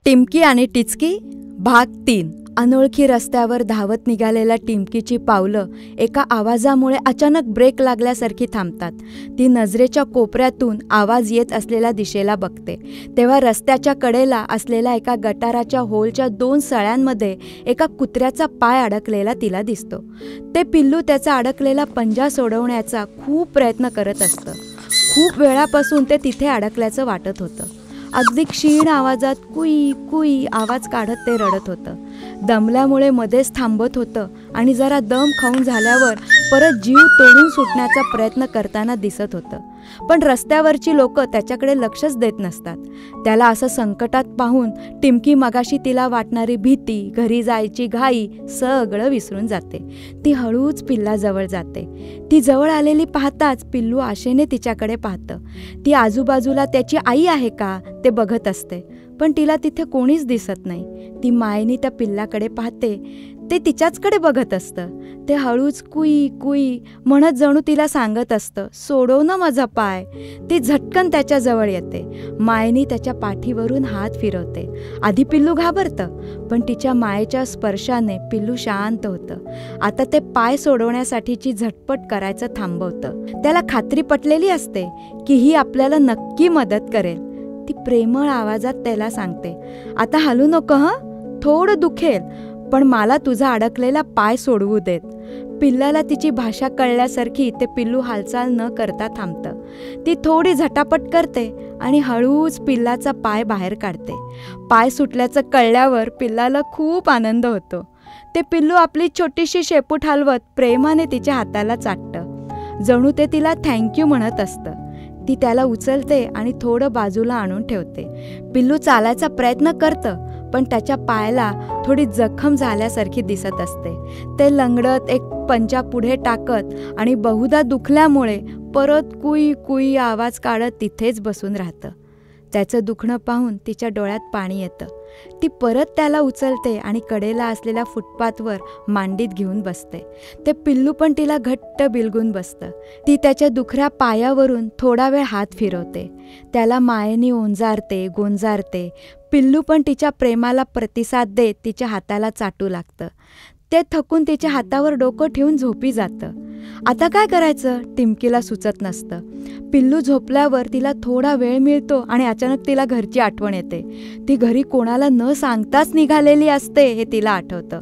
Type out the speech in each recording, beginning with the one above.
टिमकी आणि टिचकी भाग 3। अनोळखी रस्त्यावर धावत निघालेल्या टिमकीची पावलं एका आवाजामुळे अचानक ब्रेक लागल्यासारखी थांबतात। ती नजरेच्या कोपऱ्यातून आवाज येत असलेल्या दिशेला बघते, तेव्हा रस्त्याच्या कडेला असलेल्या एका गटाराच्या होलच्या 2 सळ्यांमध्ये एका कुत्र्याचा पाय अडकलेला तिला दिसतो। ते पिल्लू त्याचा अडकलेला पंजा सोडवण्याचा खूप प्रयत्न करत असतं। खूप वेळापासून ते तिथे अडकल्याचं वाटत होतं। अगदी क्षीण आवाजात कुई कुई आवाज काढत ते रडत होतं। दमल्यामुळे मध्येच थांबत होतं आणि जरा दम खाऊन झाल्यावर परत जीव तोडून सुटण्याचा प्रयत्न करताना दिसत होतं। पण रस्त्यावरची लोक त्याच्याकडे लक्षच देत नसतात। त्याला असं संकटात पाहून टिमकी मगाशी तिला वाटणारी भीती, घरी जायची घाई सगळं विसरून जाते। ती हळूच पिल्लाजवळ जाते। ती जवळ आलेली पाहताच पिल्लू आशेने तिच्याकडे पाहतं। ती आजूबाजूला त्याची आई आहे का ते बघत असते, पण तिला तिथे कोणीच दिसत नाही। ती मायेने त्या पिल्लाकडे पाहते, ते तिच्याचकडे बघत असतं। ते हळूच कुई कुई म्हणत जणू तिला सांगत असतं, सोडव ना माझा पाय। ती झटकन त्याच्याजवळ येते। मायेने त्याच्या पाठीवरून हात फिरवते। आधी पिल्लू घाबरतं, पण तिच्या मायेच्या स्पर्शाने पिल्लू शांत होतं। आता ते पाय सोडवण्यासाठीची झटपट करायचं थांबवतं। त्याला खात्री पटलेली असते की ही आपल्याला नक्की मदत करेल। ती प्रेमळ आवाजात त्याला सांगते, आता हलू नको हं, थोडं दुखेल, पण मला तुझा अडकलेला पाय सोडवू देत। पिल्लाला तिची भाषा कळल्यासारखी ते पिल्लू हालचाल न करता थांबतं। ती थोडी झटापट करते आणि हळूच पिल्लाचा पाय बाहेर काढते। पाय सुटल्याचं कळल्यावर पिल्लाला खूप आनंद होतो। ते पिल्लू आपली छोटीशी शेपूट हलवत प्रेमाने तिच्या हाताला चाटतं, जणू ते तिला थँक्यू म्हणत असतं। ती त्याला उचलते आणि थोडं बाजूला आणून ठेवते। पिल्लू चालायचा प्रयत्न करतं, पण त्याच्या पायाला थोडी जखम झाल्यासारखी दिसत असते। ते लंगडत एक पंजा पुढे टाकत आणि बहुधा दुखल्यामुळे परत कुई कुई आवाज काढत तिथेच बसून राहतं। त्याचं दुखणं पाहून तिच्या डोळ्यात पाणी येतं। ती परत त्याला उचलते आणि कडेला असलेल्या फुटपाथवर मांडीत घेऊन बसते। ते पिल्लू पण तिला घट्ट बिलगून बसतं। ती त्याच्या दुखऱ्या पायावरून थोडा वेळ हात फिरवते, त्याला मायेने ओंजारते गोंजारते। पिल्लू पण तिच्या प्रेमाला प्रतिसाद देत तिच्या हाताला चाटू लागतं। ते थकून तिच्या हातावर डोकं ठेवून झोपी जातं। आता काय करायचं टिमकीला सुचत नसतं। पिल्लू झोपल्यावर तिला थोडा वेळ मिळतो आणि अचानक तिला घरची आठवण येते। ती घरी कोणाला न सांगताच निघालेली असते हे तिला आठवतं।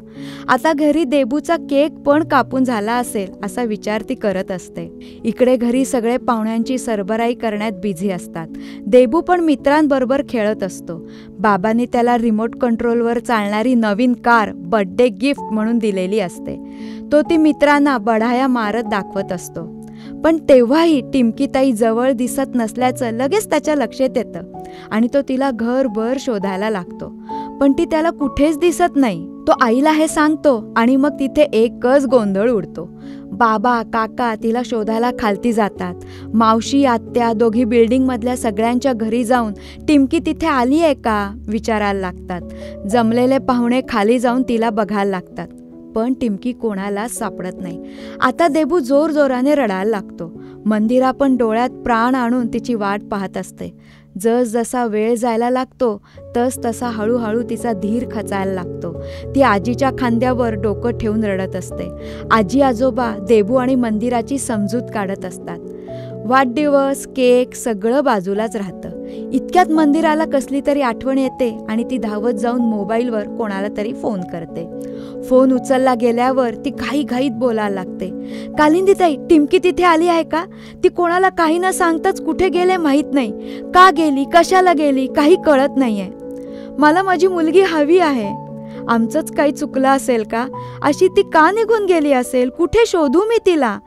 आता घरी देबूचा केक पण कापून झाला असेल असा विचार ती करत असते। इकडे घरी सगळे पाहुण्यांची सरबराई करण्यात बिझी असतात। देबू पण मित्रांबरोबर खेळत असतो। बाबांनी त्याला रिमोट कंट्रोलवर चालणारी नवीन कार बर्थडे गिफ्ट म्हणून दिलेली असते। तो ती मित्रांना बढाया मारत दाखवत असतो। पण तेव्हाही टिमकीताई जवळ दिसत नसल्याचं लगेच त्याच्या लक्षात येतं आणि तो तिला घरभर शोधायला लागतो, पण ती त्याला कुठेच दिसत नाही। तो आईला हे सांगतो आणि मग तिथे एकच गोंधळ उडतो। बाबा काका तिला शोधायला खालती जातात। मावशी आत्या दोघी बिल्डिंगमधल्या सगळ्यांच्या घरी जाऊन टिमकी तिथे आली आहे का विचारायला लागतात। जमलेले पाहुणे खाली जाऊन तिला बघायला लागतात, पण टिमकी कोणालाच सापडत नाही। आता देबू जोरजोराने रडायला लागतो। मंदिरा पण डोळ्यात प्राण आणून तिची वाट पाहत असते। जसा वेळ जायला लागतो तसा हळूहळू तिचा धीर खचायला लागतो। ती आजीच्या खांद्यावर डोकं ठेवून रडत असते। आजी आजोबा देबू आणि मंदिराची समजूत काढत असतात। वाढदिवस केक सगळं बाजूलाच राहतं। इतक्यात मंदिराला कसली तरी आठवण येते आणि ती धावत जाऊन मोबाईलवर कोणाला तरी फोन करते। फोन उचलला गेल्यावर ती घाईघाईत बोलायला लागते, कालिंदीताई टिमकी तिथे आली आहे का? ती कोणाला काही न सांगताच कुठे गेले माहीत नाही। का गेली, कशाला गेली काही कळत नाहीये। मला माझी मुलगी हवी आहे। आमचंच काही चुकलं असेल का? अशी ती का निघून गेली असेल? कुठे शोधू मी तिला?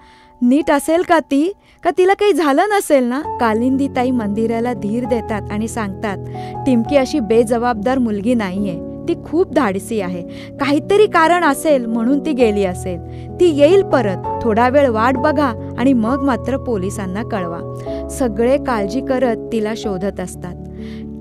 नीट असेल का ती? का तिला काही झालं नसेल ना? कालिंदीताई मंदिराला धीर देतात आणि सांगतात, टिमकी अशी बेजबाबदार मुलगी नाहीये। ती खूप धाडसी आहे। काहीतरी कारण असेल म्हणून ती गेली असेल। ती येईल परत, थोडा वेळ वाट बघा आणि मग मात्र पोलिसांना कळवा। सगळे काळजी करत तिला शोधत असतात।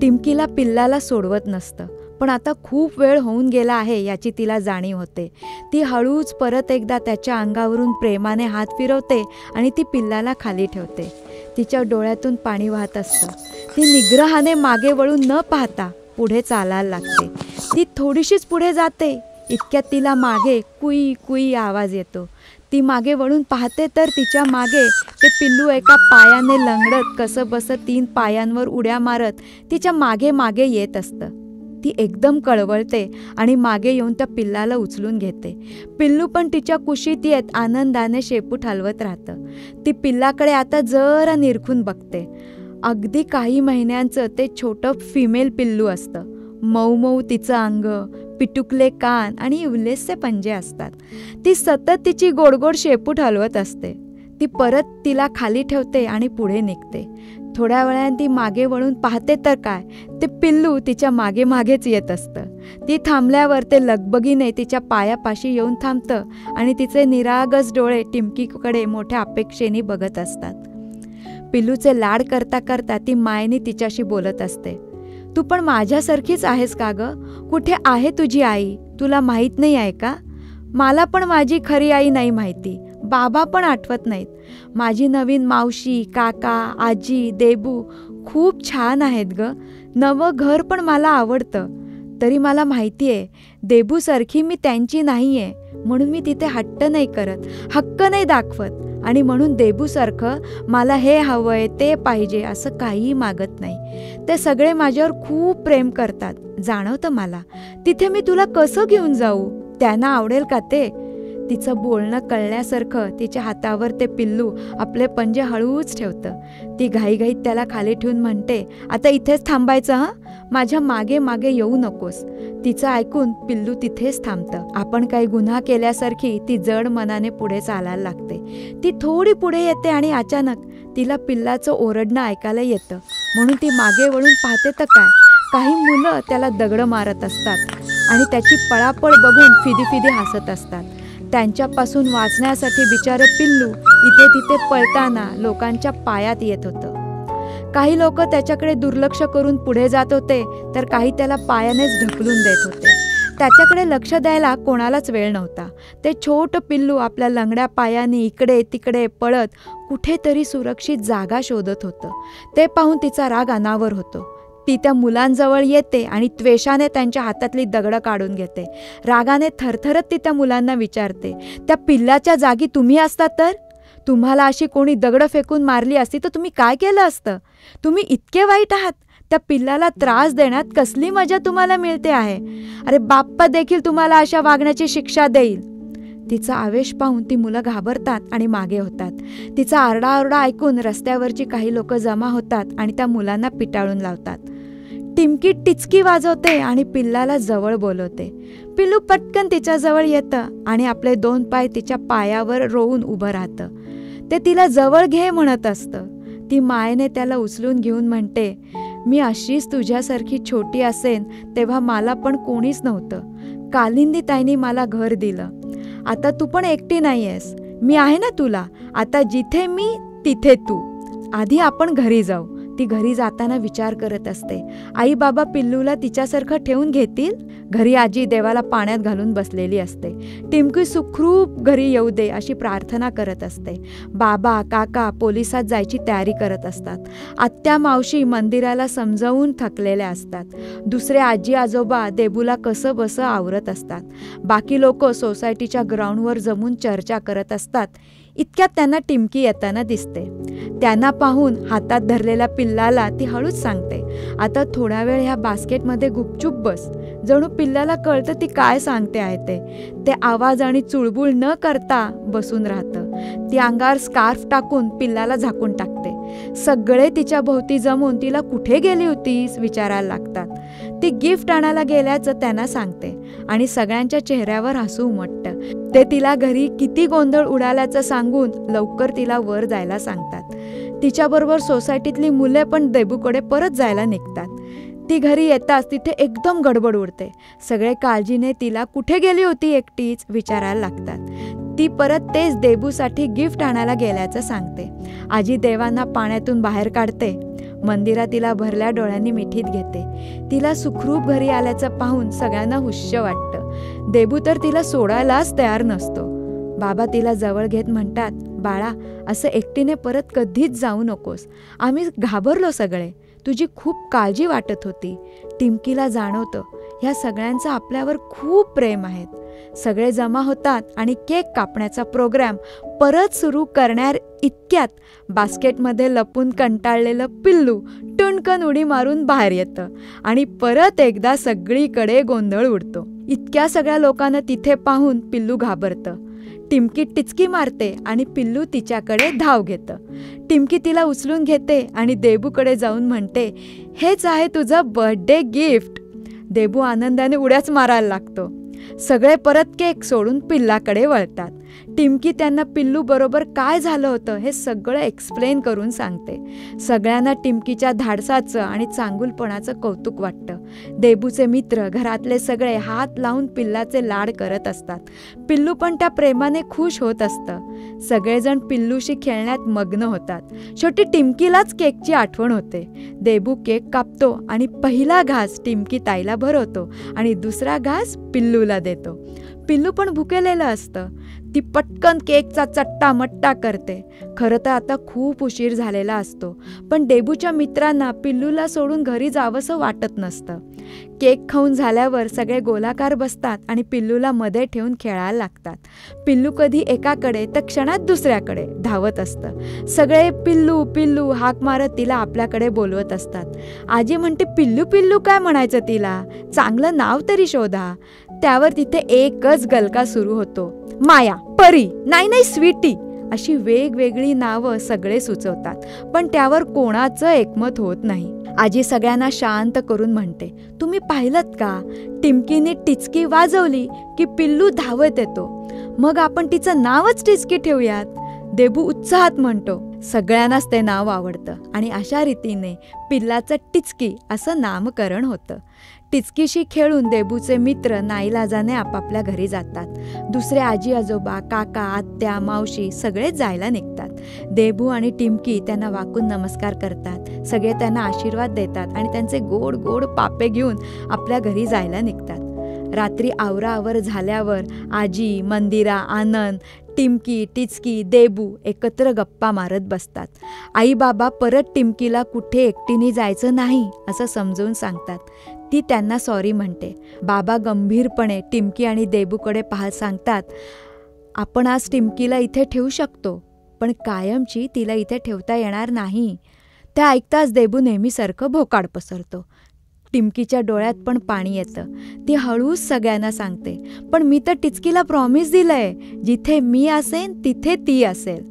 टिमकीला पिल्लाला सोडवत नसतं, पण आता खूप वेळ होऊन गेला आहे याची तिला जाणीव होते। ती हळूच परत एकदा त्याच्या अंगावरून प्रेमाने हात फिरवते आणि ती पिल्लाला खाली ठेवते। तिच्या डोळ्यातून पाणी वाहत असतं। ती निग्रहाने मागे वळून न पाहता पुढे चालायला लागते. ती थोडीशीच पुढे जाते, इतक्यात तिला मागे कुई कुई आवाज येतो. ती मागे वळून पाहते तर तिच्या मागे ते पिल्लू एका पायाने लंगडत कसंबसं 3 पायांवर उड्या मारत तिच्या मागे मागे येत असतं. ती एकदम कळवळते आणि मागे येऊन त्या पिल्लाला उचलून घेते. पिल्लू पण तिच्या कुशीत येत आनंदाने शेपूट हलवत राहतं. ती पिल्लाकडे आता जरा निरखून बघते. अगदी काही महिन्यांचं ते छोटं फिमेल पिल्लू असतं. मऊ मऊ तिचं अंग, पिटुकले कान आणि उल्लेसचे पंजे असतात. ती सतत तिची गोडगोड शेपूट हलवत असते. ती परत तिला खाली ठेवते आणि पुढे निघते. थोड्या वेळाने ती मागे वळून पाहते तर काय, ते पिल्लू तिच्या मागे मागेच येत असतं. ती थांबल्यावर ते लगबगीने तिच्या पायापाशी येऊन थांबतं आणि तिचे निरागस डोळे टिमकीकडे मोठ्या अपेक्षेने बघत असतात. पिल्लूचे लाड करता करता ती मायेने तिच्याशी बोलत असते. तू पण माझ्यासारखीच आहेस का ग? कुठे आहे तुझी आई? तुला माहीत नाही आहे का? मला पण माझी खरी आई नाही माहिती, बाबा पण आठवत नाहीत. माझी नवीन मावशी, काका, आजी, देबू खूप छान आहेत ग. नवं घर पण मला आवडतं. तरी मला माहिती आहे देबूसारखी मी त्यांची नाही आहे, म्हणून मी तिथे हट्ट नाही करत, हक्क नाही दाखवत. आणि म्हणून देबूसारखं मला हे हवंय ते पाहिजे असं काहीही मागत नाही. ते सगळे माझ्यावर खूप प्रेम करतात, जाणवतं मला. तिथे मी तुला कसं घेऊन जाऊ? त्यांना आवडेल का ते? तिचं बोलणं कळल्यासारखं तिच्या हातावर ते पिल्लू आपले पंजे हळूच ठेवतं. ती घाईघाईत त्याला खाली ठेवून म्हणते, आता इथेच थांबायचं हं, माझ्या मागे मागे येऊ नकोस. तिचं ऐकून पिल्लू तिथेच थांबतं. आपण काही गुन्हा केल्यासारखी ती जड मनाने पुढे चालायला लागते. ती थोडी पुढे येते आणि अचानक तिला पिल्लाचं ओरडणं ऐकायला येतं. म्हणून ती मागे वळून पाहते तर काय, काही मुलं त्याला दगड मारत असतात आणि त्याची पळापळ बघून फिदी हसत असतात. त्यांच्यापासून वाचण्यासाठी बिचारे पिल्लू इथे तिथे पळताना लोकांच्या पायात येत होतं. काही लोक त्याच्याकडे दुर्लक्ष करून पुढे जात होते, तर काही त्याला पायानेच ढकलून देत होते. त्याच्याकडे लक्ष द्यायला कोणालाच वेळ नव्हता. ते छोटं पिल्लू आपल्या लंगड्या पायाने इकडे तिकडे पळत कुठेतरी सुरक्षित जागा शोधत होतं. ते पाहून तिचा राग अनावर होतो. ती त्या मुलांजवळ येते आणि त्वेषाने त्यांच्या हातातली दगडं काढून घेते. रागाने थरथरत ती त्या मुलांना विचारते, त्या पिल्लाच्या जागी तुम्ही असता तर? तुम्हाला अशी कोणी दगडं फेकून मारली असती तर तुम्ही काय केलं असतं? तुम्ही इतके वाईट आहात? त्या पिल्लाला त्रास देण्यात कसली मजा तुम्हाला मिळते आहे? अरे बाप्पा देखील तुम्हाला अशा वागण्याची शिक्षा देईल. तिचा आवेश पाहून ती मुलं घाबरतात आणि मागे होतात. तिचा आरडाओरडा ऐकून रस्त्यावरची काही लोक जमा होतात आणि त्या मुलांना पिटाळून लावतात. टिमकी टिचकी वाजवते आणि पिल्लाला जवळ बोलवते. पिल्लू पटकन तिच्याजवळ येतं आणि आपले 2 पाय तिच्या पायावर रोवून उभं राहतं. ते तिला जवळ घे म्हणत असतं. ती मायेने त्याला उचलून घेऊन म्हणते, मी अशीच तुझ्यासारखी छोटी असेन तेव्हा मला पण कोणीच नव्हतं. कालिंदी ताईंनी मला घर दिलं. आता तू पण एकटी नाही आहेस, मी आहे ना तुला. आता जिथे मी तिथे तू. आधी आपण घरी जाऊ. ती घरी जाताना विचार करत असते, आई बाबा पिल्लूला तिच्यासारखं ठेवून घेतील? घरी आजी देवाला पाण्यात घालून बसलेली असते. टिमकी सुखरूप घरी येऊ दे अशी प्रार्थना करत असते. बाबा काका पोलिसात जायची तयारी करत असतात. आत्या मावशी मंदिराला समजावून थकलेल्या असतात. दुसरे आजी आजोबा देबूला कसं बसं आवरत असतात. बाकी लोक सोसायटीच्या ग्राउंडवर जमून चर्चा करत असतात. इतक्यात त्यांना टिमकी येताना दिसते. त्यांना पाहून हातात धरलेल्या पिल्लाला ती हळूच सांगते, आता थोडा वेळ ह्या बास्केटमध्ये गुपचूप बस. जणू पिल्लाला कळतं ती काय सांगते आहे ते. ते आवाज आणि चुळबुळ न करता बसून राहतं. ती अंगावर स्कार्फ टाकून पिल्लाला झाकून टाकते. सगळे तिच्या भोवती जमून तिला कुठे गेली होतीस विचारायला लागतात. ती गिफ्ट आणायला गेल्याचं त्यांना सांगते आणि सगळ्यांच्या चेहऱ्यावर हसू उमटतं. ते तिला घरी किती गोंधळ उडाल्याचं सांगून लवकर तिला वर जायला सांगतात. तिच्याबरोबर सोसायटीतली मुले पण देबूकडे परत जायला निघतात. ती घरी येताच तिथे एकदम गडबड उडते. सगळे काळजीने तिला कुठे गेली होती एकटीच विचारायला लागतात. ती परत तेच देबूसाठी गिफ्ट आणायला गेल्याचं सांगते. आजी देवांना पाण्यातून बाहेर काढते. मंदिरात तिला भरल्या डोळ्यांनी मिठीत घेते. तिला सुखरूप घरी आल्याचं पाहून सगळ्यांना हुश्य वाटतं. देबू तर तिला सोडायलाच तयार नसतो. बाबा तिला जवळ घेत म्हणतात, बाळा असं एकटीने परत कधीच जाऊ नकोस. आम्ही घाबरलो सगळे. तुझी खूप काळजी वाटत होती. टिमकीला जाणवतं ह्या सगळ्यांचं आपल्यावर खूप प्रेम आहे. सगळे जमा होतात आणि केक कापण्याचा प्रोग्राम परत सुरू करणार इतक्यात बास्केटमध्ये लपून कंटाळलेलं पिल्लू टुणकन उडी मारून बाहेर येतं आणि परत एकदा सगळीकडे गोंधळ उडतो. इतक्या सगळ्या लोकांना तिथे पाहून पिल्लू घाबरतं. टिमकी टिचकी मारते आणि पिल्लू तिच्याकडे धाव घेतं. टिमकी तिला उचलून घेते आणि देबूकडे जाऊन म्हणते, हेच आहे तुझं बर्थडे गिफ्ट. देबू आनंदाने उड्याच मारायला लागतो. सगळे परत केक सोडून पिल्लाकडे वळतात. टिमकी त्यांना पिल्लू बरोबर काय झालं होतं हे सगळं एक्सप्लेन करून सांगते. सगळ्यांना टिमकीच्या धाडसाचं आणि चांगुलपणाचं कौतुक वाटतं. देबूचे मित्र, घरातले सगळे हात लावून पिल्लाचे लाड करत असतात. पिल्लू पण त्या प्रेमाने खुश होत असतं. सगळेजण पिल्लूशी खेळण्यात मग्न होतात. शेवटी टिमकीलाच केकची आठवण होते. देबू केक कापतो आणि पहिला घास टिमकी ताईला भरवतो आणि दुसरा घास पिल्लूला देतो. पिल्लू पण भुकेलेलं असतं. ती पटकन केकचा चट्टा मट्टा करते. खरं तर आता खूप उशीर झालेला असतो, पण देबूच्या मित्रांना पिल्लूला सोडून घरी जावंसं वाटत नसतं. केक खाऊन झाल्यावर सगळे गोलाकार बसतात आणि पिल्लूला मध्ये ठेवून खेळायला लागतात. पिल्लू कधी एकाकडे तर क्षणात दुसऱ्याकडे धावत असतं. सगळे पिल्लू पिल्लू हाक मारत तिला आपल्याकडे बोलवत असतात. आजी म्हणते, पिल्लू पिल्लू काय म्हणायचं तिला, चांगलं नाव तरी शोधा. त्यावर तिथे एकच गलका सुरू होतो, माया, परी, नाही स्वीटी, अशी वेगवेगळी नावं सगळे सुचवतात, पण त्यावर कोणाचं एकमत होत नाही. आजी सगळ्यांना शांत करून म्हणते, तुम्ही पाहिलत का, टिमकीने टिचकी वाजवली की पिल्लू धावत येतो. मग आपण तिचं नावच टिचकी ठेवूयात. देबू उत्साहात म्हणतो. सगळ्यांनाच ते नाव आवडतं आणि अशा रीतीने पिल्लाचं टिचकी असं नामकरण होतं. टिचकीशी खेळून देबूचे मित्र नाईलाजाने आपापल्या घरी जातात. दुसरे आजी आजोबा, काका, आत्या, मावशी सगळे जायला निघतात. देबू आणि टिमकी त्यांना वाकून नमस्कार करतात. सगळे त्यांना आशीर्वाद देतात आणि त्यांचे गोड गोड पापे घेऊन आपल्या घरी जायला निघतात. रात्री आवराआवर झाल्यावर आजी, मंदिरा, आनंद, टिमकी, टिचकी, देबू एकत्र गप्पा मारत बसतात. आई बाबा परत टिमकीला कुठे एकटीने जायचं नाही असं समजवून सांगतात. ती त्यांना सॉरी म्हणते. बाबा गंभीरपणे टिमकी आणि देबूकडे पाहत सांगतात, आपण आज टिमकीला इथे ठेवू शकतो, पण कायमची तिला इथे ठेवता येणार नाही. त्या ऐकताच देबू नेहमीसारखं भोकाड पसरतो. टिमकीच्या डोळ्यात पण पाणी येतं. ती हळूच सगळ्यांना सांगते, पण मी तर टिचकीला प्रॉमिस दिलंय, जिथे मी असेन तिथे ती असेल.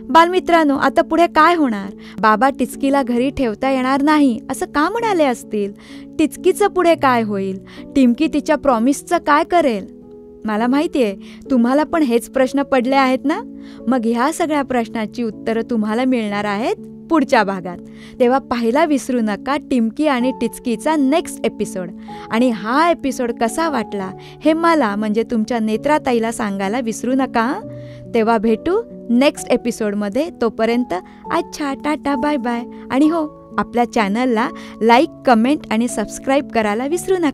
बालमित्रांनो, आता पुढे काय होणार? बाबा टिचकीला घरी ठेवता येणार नाही असं का म्हणाले असतील? टिचकीचं पुढे काय होईल? टिमकी तिच्या प्रॉमिसचं काय करेल? मला माहितीये तुम्हाला पण हेच प्रश्न पडले आहेत ना. मग ह्या सगळ्या प्रश्नाची उत्तरं तुम्हाला मिळणार आहेत पुढच्या भागात. तेव्हा पाहायला विसरू नका टिमकी आणि टिचकीचा नेक्स्ट एपिसोड. आणि हा एपिसोड कसा वाटला हे मला म्हणजे तुमच्या नेत्राताईला सांगायला विसरू नका. तेव्हा भेटू नेक्स्ट एपिसोडमध्ये. तोपर्यंत अच्छा, टाटा, बाय बाय. आणि हो, आपल्या चॅनलला लाईक, कमेंट आणि सबस्क्राईब करायला विसरू नका.